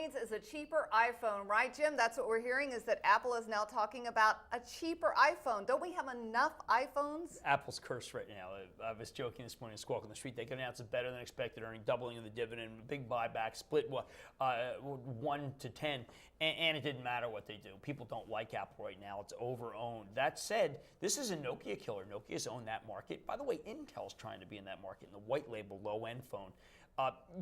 needs is a cheaper iPhone, right, Jim? That's what we're hearing, is that Apple is now talking about a cheaper iPhone. Don't we have enough iPhones? Apple's cursed right now. I was joking this morning, Squawk on the Street. They could announce a better than expected earning, doubling of the dividend, big buyback, split 1 to 10, and it didn't matter what they do. People don't like Apple right now. It's over-owned. That said, this is a Nokia killer. Nokia's owned that market. By the way, Intel's trying to be in that market in the white label, low-end phone.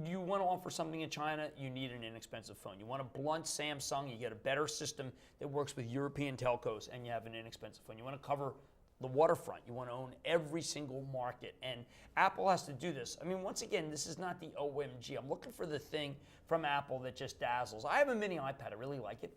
You want to offer something in China, you need an inexpensive phone. You want a blunt Samsung, you get a better system that works with European telcos, and you have an inexpensive phone. You want to cover the waterfront. You want to own every single market, and Apple has to do this. I mean, once again, this is not the OMG. I'm looking for the thing from Apple that just dazzles. I have a mini iPad. I really like it,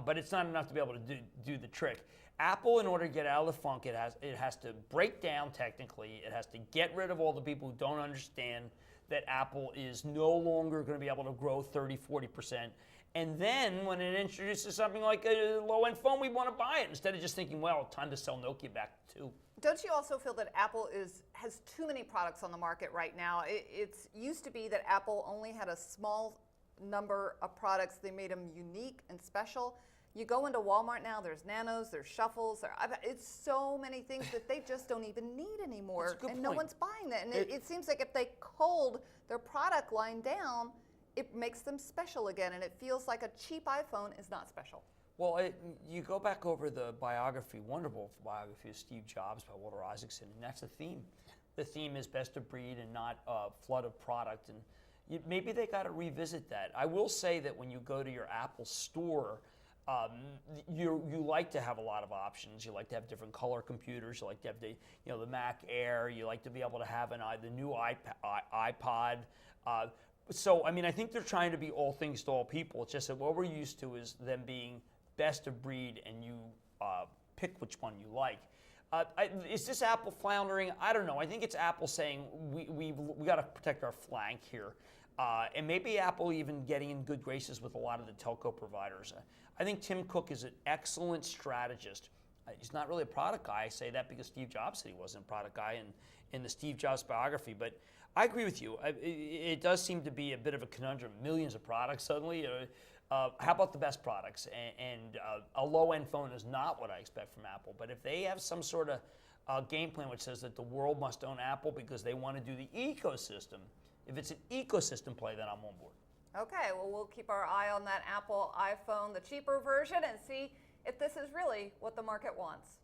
but it's not enough to be able to do the trick. Apple, in order to get out of the funk, it has to break down technically. It has to get rid of all the people who don't understand that Apple is no longer going to be able to grow 30, 40%. And then when it introduces something like a low-end phone, we want to buy it instead of just thinking, well, time to sell Nokia back too. Don't you also feel that Apple has too many products on the market right now? It's used to be that Apple only had a small number of products. They made them unique and special. You go into Walmart now, there's Nanos, there's Shuffles, it's so many things that they just don't even need anymore, and no one's buying that. And it seems like if they culled their product line down, it makes them special again, and it feels like a cheap iPhone is not special. Well, you go back over the biography, wonderful biography of Steve Jobs by Walter Isaacson, and that's the theme. The theme is best of breed and not a flood of product, and maybe they got to revisit that. I will say that when you go to your Apple store, you like to have a lot of options. You like to have different color computers. You like to have the Mac Air. You like to be able to have the new iPod. So I mean, I think they're trying to be all things to all people. It's just that what we're used to is them being best of breed, and you pick which one you like. Is this Apple floundering? I don't know. I think it's Apple saying we got to protect our flank here. And maybe Apple even getting in good graces with a lot of the telco providers. I think Tim Cook is an excellent strategist. He's not really a product guy. I say that because Steve Jobs said he wasn't a product guy in the Steve Jobs biography. But I agree with you. It does seem to be a bit of a conundrum. Millions of products suddenly. How about the best products? And a low-end phone is not what I expect from Apple. But if they have some sort of game plan which says that the world must own Apple because they want to do the ecosystem, if it's an ecosystem play, then I'm on board. Okay, well, we'll keep our eye on that Apple iPhone, the cheaper version, and see if this is really what the market wants.